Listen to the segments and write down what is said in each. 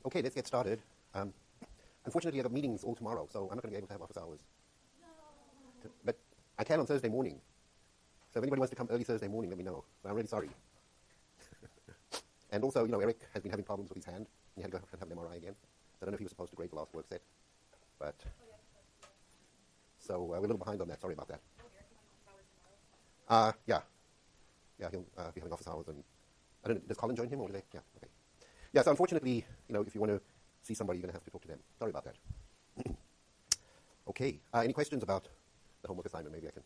Okay, let's get started. Unfortunately, I have meetings all tomorrow, so I'm not going to be able to have office hours. No. But I can on Thursday morning. So if anybody wants to come early Thursday morning, let me know. But I'm really sorry. And also, Eric has been having problems with his hand. He had to go have an MRI again. So I don't know if he was supposed to grade the last work set. But so we're a little behind on that. Sorry about that. Yeah. Yeah, he'll be having office hours. And I don't know, does Colin join him or do they? Yeah, okay. Yeah, so unfortunately, if you want to see somebody, you're going to have to talk to them. Sorry about that. Okay. Any questions about the homework assignment? Maybe I can.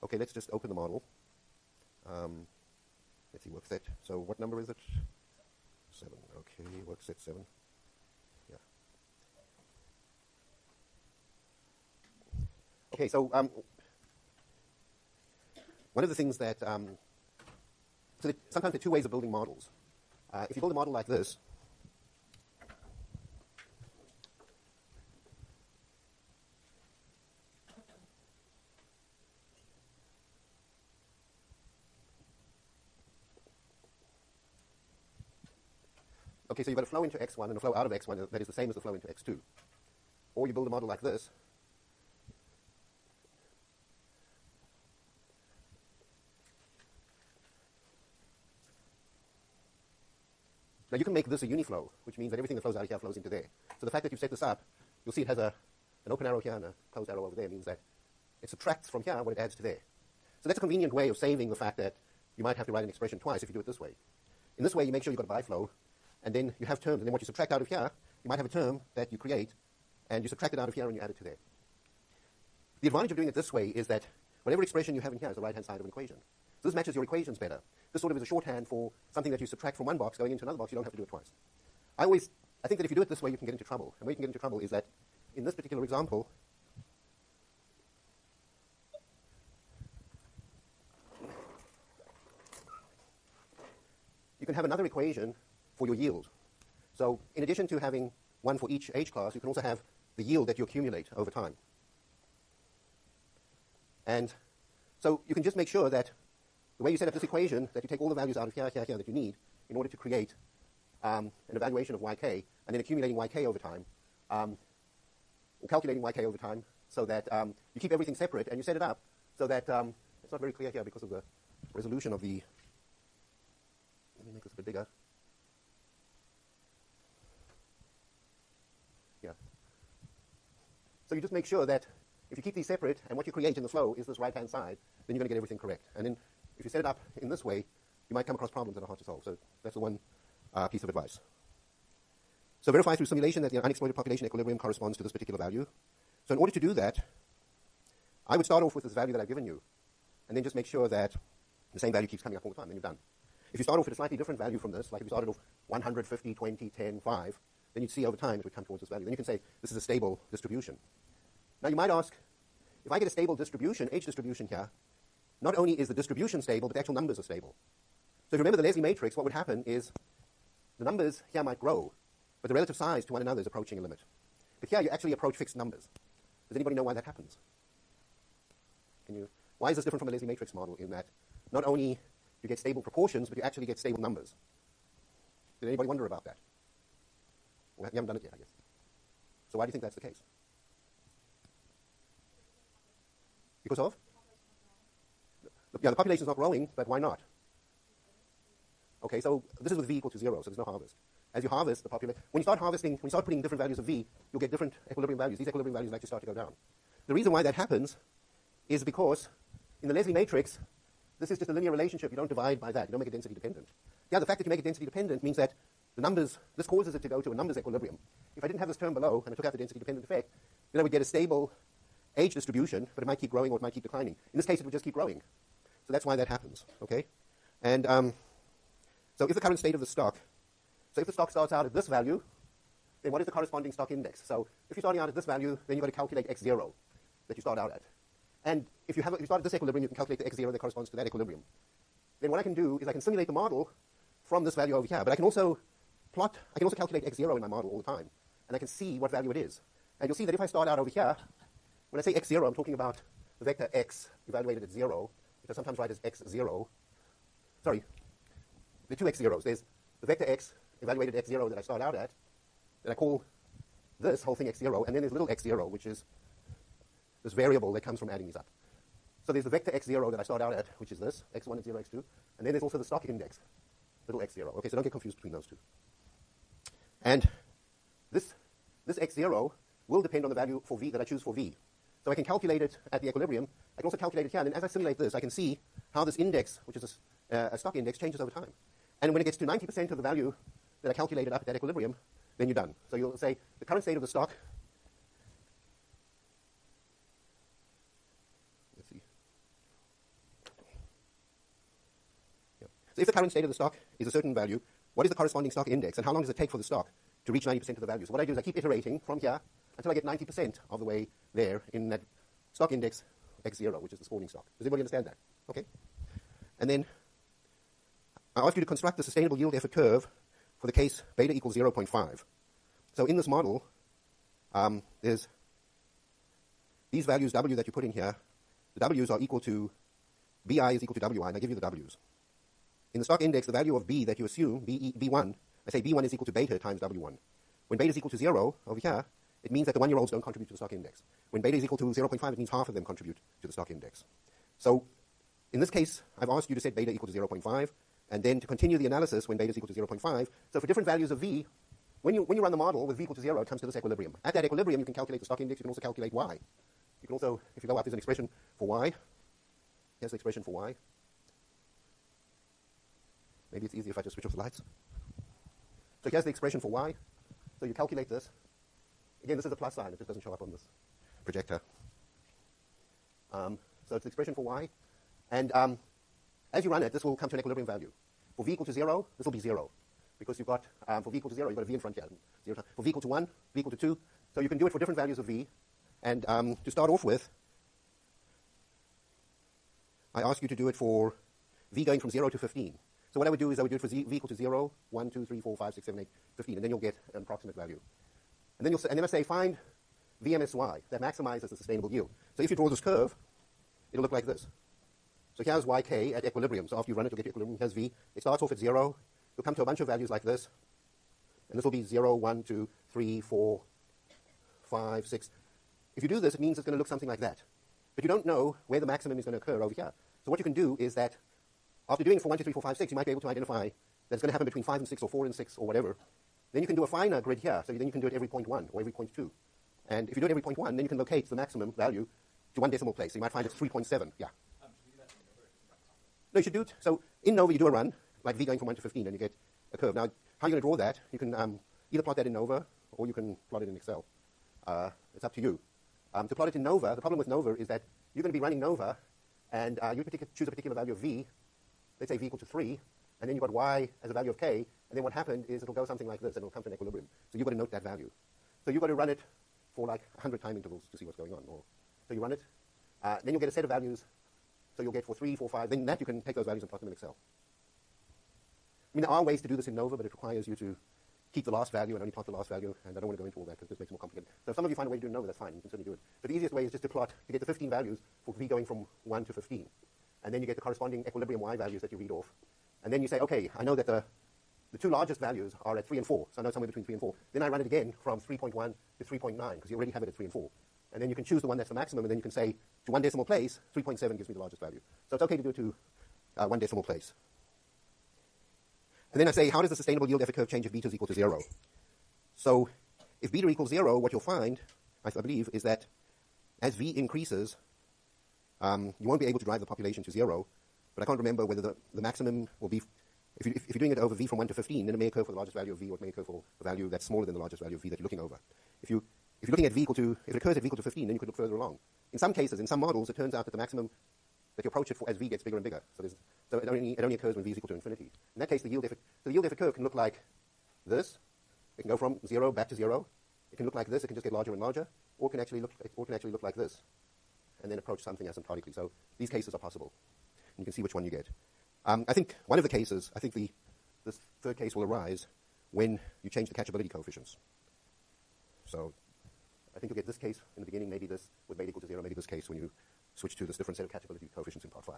Okay, let's just open the model. Let's see, work set. So what number is it? 7. Okay, work set 7. Yeah. Okay, so one of the things that, sometimes there are two ways of building models. If you build a model like this, okay, so you've got a flow into x1 and a flow out of x1 that is the same as the flow into x2. Or you build a model like this. Now you can make this a uniflow, which means that everything that flows out of here flows into there. So the fact that you've set this up, you'll see it has an open arrow here and a closed arrow over there, means that it subtracts from here what it adds to there. So that's a convenient way of saving the fact that you might have to write an expression twice if you do it this way. In this way, you make sure you've got a biflow, and then you have terms, and then what you subtract out of here, you might have a term that you create, and you subtract it out of here and you add it to there. The advantage of doing it this way is that whatever expression you have in here is the right-hand side of an equation. So this matches your equations better. This sort of is a shorthand for something that you subtract from one box going into another box. You don't have to do it twice. I think that if you do it this way, you can get into trouble. And where you can get into trouble is that in this particular example, you can have another equation for your yield. So in addition to having one for each age class, you can also have the yield that you accumulate over time. And so you can just make sure that the way you set up this equation, that you take all the values out of here, here, here that you need in order to create an evaluation of yk, and then accumulating yk over time, or calculating yk over time, so that you keep everything separate, and you set it up so that it's not very clear here because of the resolution of the. Let me make this a bit bigger. Yeah. So you just make sure that if you keep these separate, and what you create in the flow is this right-hand side, then you're going to get everything correct. And then if you set it up in this way, you might come across problems that are hard to solve. So that's the one piece of advice. So verify through simulation that the unexploited population equilibrium corresponds to this particular value. So in order to do that, I would start off with this value that I've given you, and then just make sure that the same value keeps coming up all the time, then you're done. If you start off with a slightly different value from this, like if you started off 100, 50, 20, 10, 5, then you'd see over time it would come towards this value. Then you can say this is a stable distribution. Now you might ask, if I get a stable distribution, H distribution here, not only is the distribution stable, but the actual numbers are stable. So if you remember the Leslie matrix, what would happen is the numbers here might grow, but the relative size to one another is approaching a limit. But here you actually approach fixed numbers. Does anybody know why that happens? Why is this different from a Leslie matrix model in that not only you get stable proportions, but you actually get stable numbers? Did anybody wonder about that? Well, you haven't done it yet, I guess. So why do you think that's the case? Because of? Yeah, the population is not growing, but why not? Okay, so this is with v equal to 0, so there's no harvest. As you harvest the population, when you start harvesting, when you start putting different values of v, you'll get different equilibrium values. These equilibrium values actually start to go down. The reason why that happens is because in the Leslie matrix, this is just a linear relationship. You don't divide by that. You don't make it density dependent. Yeah, the fact that you make it density dependent means that the numbers, this causes it to go to a numbers equilibrium. If I didn't have this term below and I took out the density dependent effect, then I would get a stable age distribution, but it might keep growing or it might keep declining. In this case, it would just keep growing. So that's why that happens, okay? And so if the current state of the stock, so if the stock starts out at this value, then what is the corresponding stock index? So if you're starting out at this value, then you've got to calculate x0 that you start out at. And if you start at this equilibrium, you can calculate the x0 that corresponds to that equilibrium. Then what I can do is I can simulate the model from this value over here, but I can also calculate x0 in my model all the time, and I can see what value it is. And you'll see that if I start out over here, when I say x0, I'm talking about the vector x evaluated at 0. which I sometimes write as x0. Sorry, the two x0s. There's the vector x, evaluated x0 that I start out at, that I call this whole thing x0, and then there's little x0, which is this variable that comes from adding these up. So there's the vector x0 that I start out at, which is this, x1, x0, x2, and then there's also the stock index, little x0. Okay, so don't get confused between those two. And this x0 will depend on the value for v that I choose for v. So I can calculate it at the equilibrium. I can also calculate it here, and as I simulate this, I can see how this index, which is a stock index, changes over time. And when it gets to 90% of the value that I calculated up at that equilibrium, then you're done. So you'll say the current state of the stock, let's see. Yeah. So if the current state of the stock is a certain value, what is the corresponding stock index, and how long does it take for the stock to reach 90% of the value? So what I do is I keep iterating from here until I get 90% of the way there in that stock index x0, which is the spawning stock. Does everybody understand that? Okay. And then I ask you to construct the sustainable yield effort curve for the case beta equals 0.5. So in this model, there's these values W that you put in here. The W's are equal to, BI is equal to WI, and I give you the W's. In the stock index, the value of B that you assume, B1, I say B1 is equal to beta times W1. When beta is equal to 0 over here, it means that the 1-year-olds don't contribute to the stock index. When beta is equal to 0.5, it means half of them contribute to the stock index. So in this case, I've asked you to set beta equal to 0.5, and then to continue the analysis when beta is equal to 0.5. So for different values of V, when you run the model with V equal to 0, it comes to this equilibrium. At that equilibrium, you can calculate the stock index. You can also calculate Y. You can also, if you go up, there's an expression for Y. Here's the expression for Y. Maybe it's easier if I just switch off the lights. So here's the expression for Y. So you calculate this. Again, this is a plus sign. It just doesn't show up on this projector. So it's the expression for Y. And as you run it, this will come to an equilibrium value. For V equal to 0, this will be 0. Because you've got, for V equal to 0, you've got a V in front here. 0. For V equal to 1, V equal to 2. So you can do it for different values of V. And to start off with, I ask you to do it for V going from 0 to 15. So what I would do is I would do it for V equal to 0, 1, 2, 3, 4, 5, 6, 7, 8, 15. And then you'll get an approximate value. And then I say find VMSY. That maximizes the sustainable yield. So if you draw this curve, it'll look like this. So here's YK at equilibrium. So after you run it, you'll get to equilibrium. Here's V. It starts off at 0. You'll come to a bunch of values like this. And this will be 0, 1, 2, 3, 4, 5, 6. If you do this, it means it's going to look something like that. But you don't know where the maximum is going to occur over here. So what you can do is that after doing it for 1, 2, 3, 4, 5, 6, you might be able to identify that it's going to happen between 5 and 6 or 4 and 6 or whatever. Then you can do a finer grid here. So then you can do it every 0.1 or every 0.2. And if you do it every 0.1, then you can locate the maximum value to one decimal place. So you might find it's 3.7. Yeah. No, you should do it. So in Nova, you do a run, like V going from 1 to 15, and you get a curve. Now, how are you going to draw that? You can either plot that in Nova, or you can plot it in Excel. It's up to you. To plot it in Nova, the problem with Nova is that you're going to be running Nova, and you choose a particular value of V, let's say V equal to 3, and then you've got Y as a value of K, and then what happened is it'll go something like this, and it'll come to an equilibrium. So you've got to note that value. So you've got to run it for like 100 time intervals to see what's going on. So you run it, then you'll get a set of values. So you'll get for 3, 4, 5. Then that you can take those values and plot them in Excel. I mean, there are ways to do this in Nova, but it requires you to keep the last value and only plot the last value, and I don't want to go into all that because this makes it more complicated. So if some of you find a way to do it in Nova, that's fine. You can certainly do it. But the easiest way is just to plot, to get the 15 values for V going from 1 to 15. And then you get the corresponding equilibrium Y values that you read off. And then you say, okay, I know that the two largest values are at 3 and 4, so I know somewhere between 3 and 4. Then I run it again from 3.1 to 3.9, because you already have it at 3 and 4. And then you can choose the one that's the maximum, and then you can say, to one decimal place, 3.7 gives me the largest value. So it's okay to do it to one decimal place. And then I say, how does the sustainable yield effort curve change if beta is equal to 0? So if beta equals 0, what you'll find, I believe, is that as V increases, you won't be able to drive the population to 0, but I can't remember whether the maximum will be, if you're doing it over V from 1 to 15, then it may occur for the largest value of V, or it may occur for a value that's smaller than the largest value of V that you're looking over. If you're looking at V equal to, if it occurs at V equal to 15, then you could look further along. In some cases, in some models, it turns out that the maximum that you approach it for as V gets bigger and bigger. So it only occurs when V is equal to infinity. In that case, the yield effort curve can look like this. It can go from 0 back to 0. It can look like this. It can just get larger and larger, or it can actually look like this, and then approach something asymptotically. So these cases are possible. And you can see which one you get. I think one of the cases, this third case will arise when you change the catchability coefficients. So I think you'll get this case in the beginning, maybe this with beta equal to 0, maybe this case when you switch to this different set of catchability coefficients in part 5.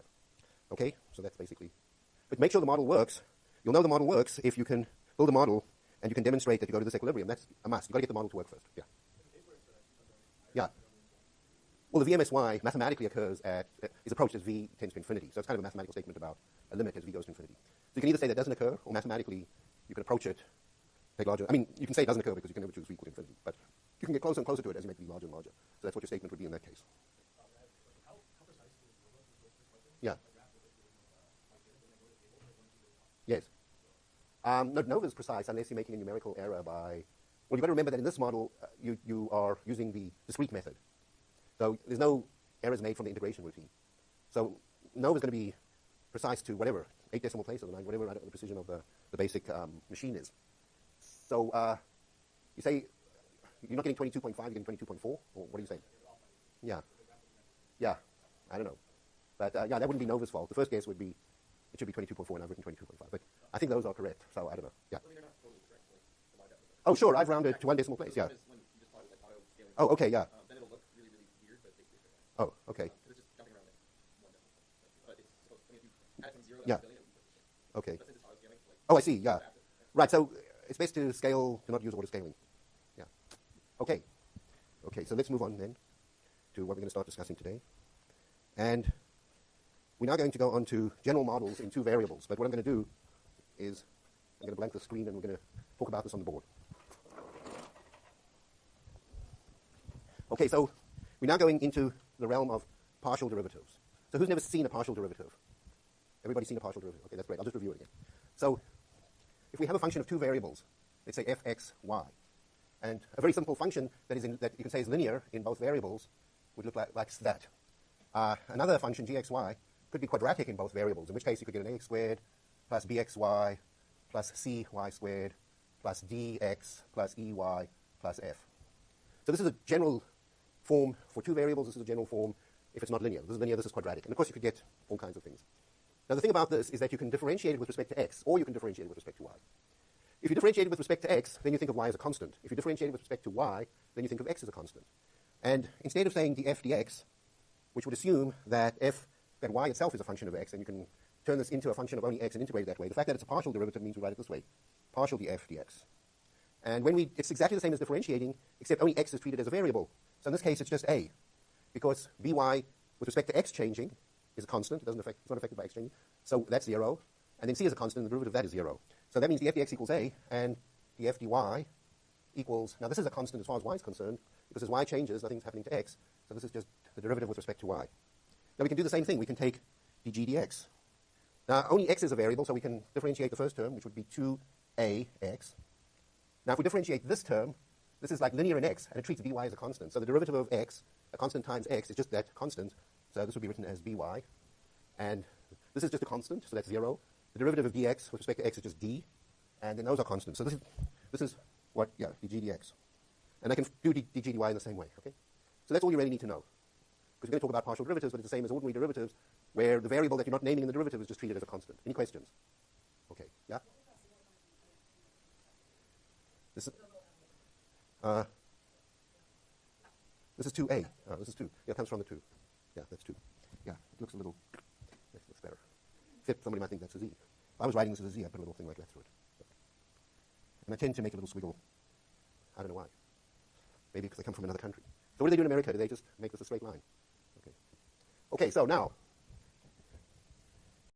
Okay, so that's basically. But make sure the model works. You'll know the model works if you can build a model and you can demonstrate that you go to this equilibrium. That's a must. You've got to get the model to work first. Yeah. Yeah. Well, the VMSY mathematically occurs at, is approached as V tends to infinity. So it's kind of a mathematical statement about a limit as V goes to infinity. So you can either say that doesn't occur, or mathematically you can approach it, take larger. I mean, you can say it doesn't occur because you can never choose V equal to infinity. But you can get closer and closer to it as you make V larger and larger. So that's what your statement would be in that case. Yeah. Yes. No, nova is precise unless you're making a numerical error by... Well, you've got to remember that in this model, you are using the discrete method. So there's no errors made from the integration routine. So nova is going to be precise to whatever, 8 decimal places or 9, whatever the precision of the basic machine is. So you say you're not getting 22.5, you're getting 22.4? Or what are you saying? Yeah. Yeah. I don't know. But yeah, that wouldn't be nova's fault. The first guess would be it should be 22.4 and I've written 22.5. But I think those are correct. So I don't know. Yeah. Oh, sure. I've rounded to 1 decimal place. Yeah. Oh, okay. Yeah. Then it'll look really, really weird, but it takes care of it. Oh, okay. It's just jumping around like 1 decimal place. But it's supposed to, if you add from 0 to Yeah. 1 billion, it'll be perfect. Okay. But since it's auto-scaling, like, Oh, I see. Yeah. Right. So it's best to scale, to not use auto-scaling. Yeah. Okay. Okay. So let's move on then to what we're going to start discussing today. And we're now going to go on to general models in 2 variables. But what I'm going to do is I'm going to blank the screen and we're going to talk about this on the board. Okay, so we're now going into the realm of partial derivatives. So who's never seen a partial derivative? Everybody seen a partial derivative? Okay, that's great. I'll just review it again. So if we have a function of 2 variables, let's say f, x, y, and a very simple function that you can say is linear in both variables would look like that. Another function, g, x, y, could be quadratic in both variables, in which case you could get an ax squared plus bxy plus cy squared plus dx plus ey plus f. So this is a general form for 2 variables. This is a general form if it's not linear. This is linear, this is quadratic. And of course you could get all kinds of things. Now the thing about this is that you can differentiate it with respect to x, or you can differentiate it with respect to y. If you differentiate it with respect to x, then you think of y as a constant. If you differentiate it with respect to y, then you think of x as a constant. And instead of saying df dx, which would assume that y itself is a function of x, and you can turn this into a function of only x and integrate it that way, the fact that it's a partial derivative means we write it this way, partial df dx. And it's exactly the same as differentiating, except only x is treated as a variable. So in this case, it's just a, because by with respect to x changing is a constant. It's not affected by x changing. So that's 0. And then c is a constant, and the derivative of that is 0. So that means df dx equals a, and df dy equals, now this is a constant as far as y is concerned, because as y changes, nothing's happening to x. So this is just the derivative with respect to y. Now we can do the same thing. We can take dg dx. Now only x is a variable, so we can differentiate the first term, which would be 2ax. Now, if we differentiate this term, this is like linear in x, and it treats by as a constant. So the derivative of x, a constant times x, is just that constant. So this would be written as by. And this is just a constant, so that's 0. The derivative of dx with respect to x is just d. And then those are constants. So this is what, yeah, dg dx. And I can do dg dy in the same way, okay? So that's all you really need to know. Because we're going to talk about partial derivatives, but it's the same as ordinary derivatives, where the variable that you're not naming in the derivative is just treated as a constant. Any questions? Okay, yeah? This is 2a. This is 2. Yeah, it comes from the 2. Yeah, that's 2. Yeah, it looks a little, it looks better. Except somebody might think that's a z. If I was writing this as a z, I'd put a little thing like that through it. And I tend to make a little squiggle. I don't know why. Maybe because I come from another country. So what do they do in America? Do they just make this a straight line? Okay. Okay, so now,